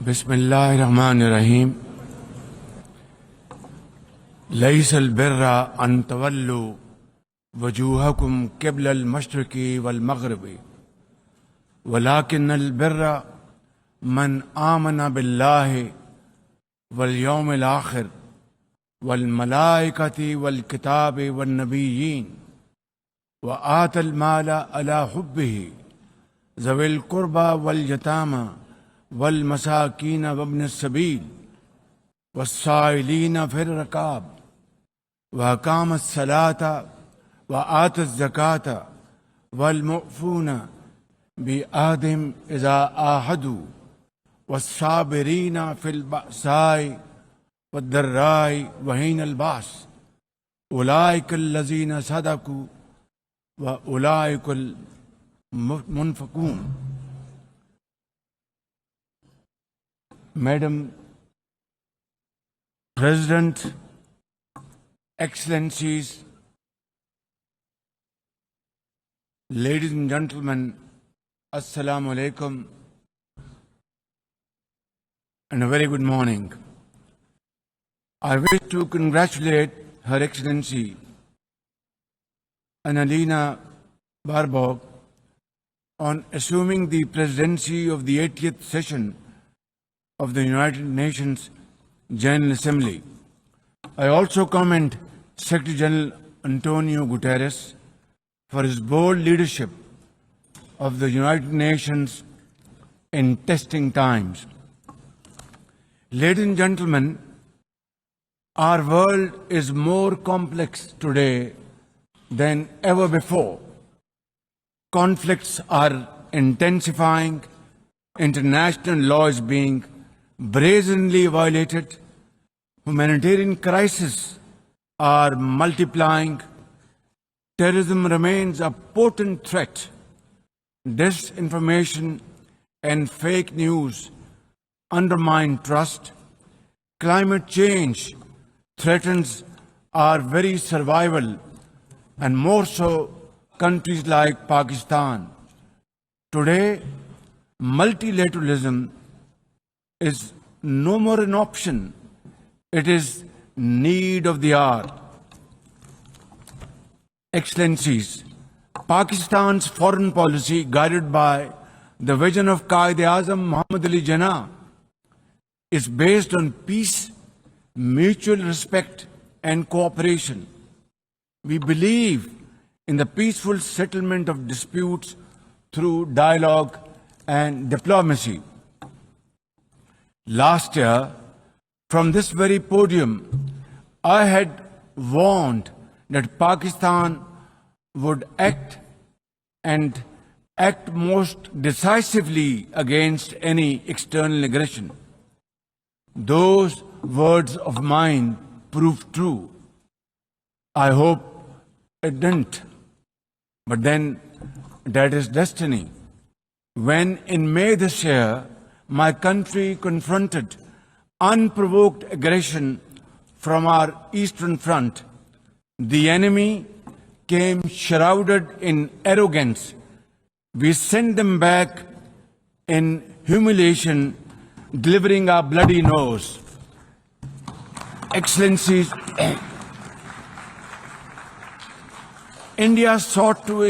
Bismillahirrahmanirrahim. ليس البر أن تولوا وجوهكم قبل المشرق والمغرب ولكن البر من آمن بالله واليوم الآخر والملائكة والكتاب والنبيين وآتى المال على حبه ذوي القربى واليتامى والمساكين وابن السبيل والسائلين في الركاب وأقام الصلاة وآتى الزكاة والمؤفون بعهدهم إذا عاهدوا والصابرين في البأساء والضراء وحين البأس أولئك الذين صدقوا وأولئك المنفقون. Madam President, Excellencies, ladies and gentlemen, Assalamu alaikum and a very good morning. I wish to congratulate Her Excellency Annalena Baerbock on assuming the presidency of the 80th session of the United Nations General Assembly. I also commend Secretary General Antonio Guterres for his bold leadership of the United Nations in testing times. Ladies and gentlemen, our world is more complex today than ever before. Conflicts are intensifying, international law is being brazenly violated, humanitarian crises are multiplying, terrorism remains a potent threat, disinformation and fake news undermine trust, climate change threatens our very survival, and more so countries like Pakistan. Today, multilateralism is no more an option, it is need of the hour. Excellencies, Pakistan's foreign policy, guided by the vision of Quaid-e-Azam Muhammad Ali Jinnah, is based on peace, mutual respect and cooperation. We believe in the peaceful settlement of disputes through dialogue and diplomacy. Last year, from this very podium, I had warned that Pakistan would act most decisively against any external aggression. Those words of mine proved true. I hope it didn't. But then that is destiny. When in May this year, my country confronted unprovoked aggression from our eastern front, the enemy came shrouded in arrogance. We sent them back in humiliation, delivering our bloody nose. Excellencies, India sought to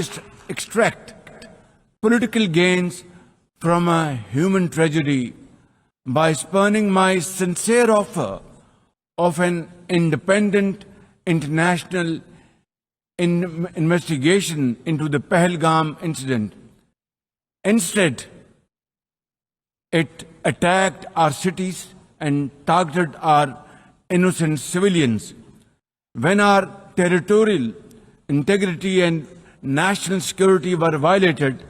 extract political gains from a human tragedy by spurning my sincere offer of an independent international investigation into the Pahalgam incident. Instead, it attacked our cities and targeted our innocent civilians. When our territorial integrity and national security were violated,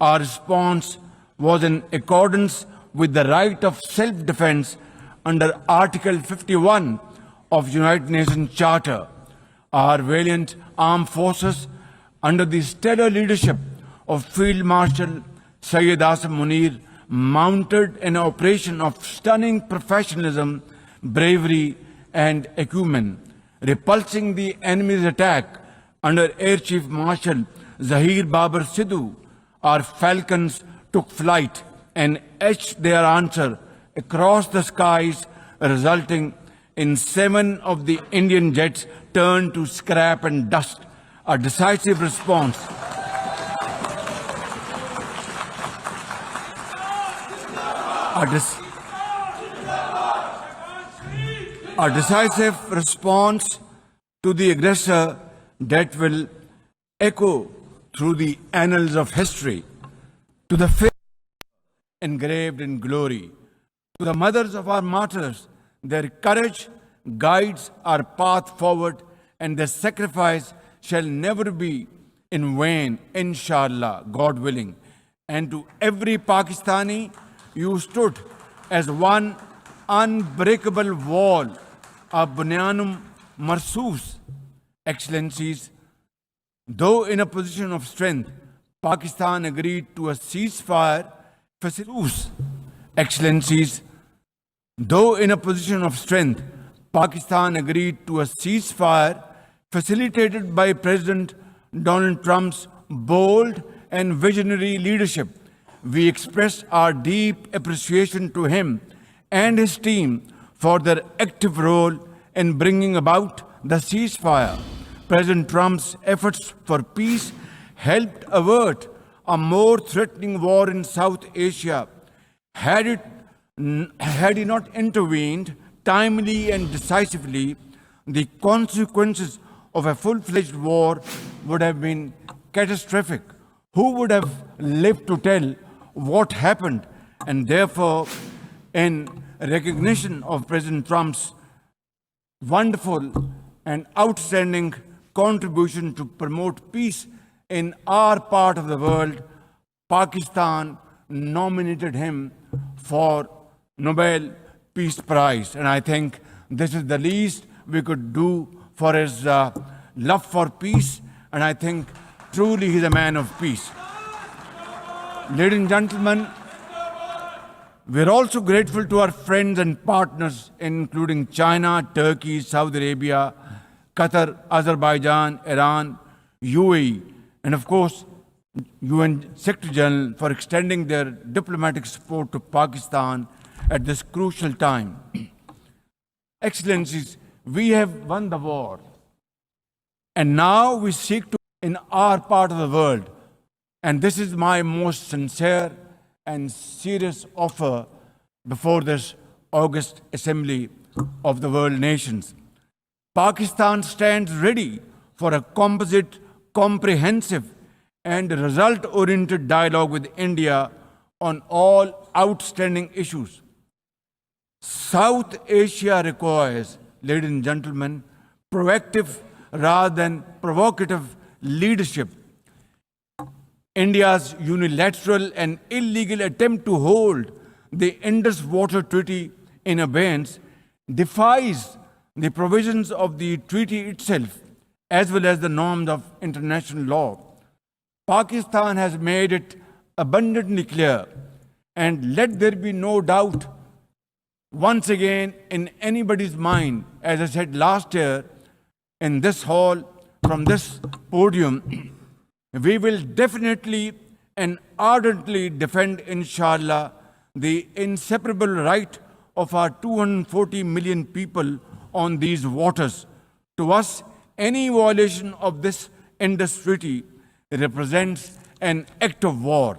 our response was in accordance with the right of self-defense under Article 51 of United Nations Charter. Our valiant armed forces, under the stellar leadership of Field Marshal Syed Asif Munir, mounted an operation of stunning professionalism, bravery and acumen, repulsing the enemy's attack under Air Chief Marshal Zahir Babar Sidhu. Our falcons took flight and etched their answer across the skies, resulting in 7 of the Indian jets turned to scrap and dust. A decisive response. A decisive response to the aggressor that will echo through the annals of history. To the faith engraved in glory, to the mothers of our martyrs, their courage guides our path forward, and their sacrifice shall never be in vain, inshallah, God willing. And to every Pakistani, you stood as one unbreakable wall, a bunyanum marsus. Excellencies, though in a position of strength, Pakistan agreed to a ceasefire facilities. Excellencies, though in a position of strength, Pakistan agreed to a ceasefire facilitated by President Donald Trump's bold and visionary leadership. We express our deep appreciation to him and his team for their active role in bringing about the ceasefire. President Trump's efforts for peace helped avert a more threatening war in South Asia. Had he not intervened timely and decisively, the consequences of a full-fledged war would have been catastrophic. Who would have lived to tell what happened? And therefore, in recognition of President Trump's wonderful and outstanding contribution to promote peace in our part of the world, Pakistan nominated him for Nobel Peace Prize. And I think this is the least we could do for his love for peace. And I think truly he's a man of peace. Ladies and gentlemen, we're also grateful to our friends and partners, including China, Turkey, Saudi Arabia, Qatar, Azerbaijan, Iran, UAE, and of course, UN Secretary General for extending their diplomatic support to Pakistan at this crucial time. Excellencies, we have won the war, and now we seek to in our part of the world, and this is my most sincere and serious offer before this August Assembly of the World Nations. Pakistan stands ready for a composite, comprehensive, and result-oriented dialogue with India on all outstanding issues. South Asia requires, ladies and gentlemen, proactive rather than provocative leadership. India's unilateral and illegal attempt to hold the Indus Water Treaty in abeyance defies the provisions of the treaty itself as well as the norms of international law. Pakistan has made it abundantly clear, and let there be no doubt once again in anybody's mind, as I said last year in this hall, from this podium, we will definitely and ardently defend, inshallah, the inseparable right of our 240 million people on these waters. To us, any violation of this Indus Treaty represents an act of war.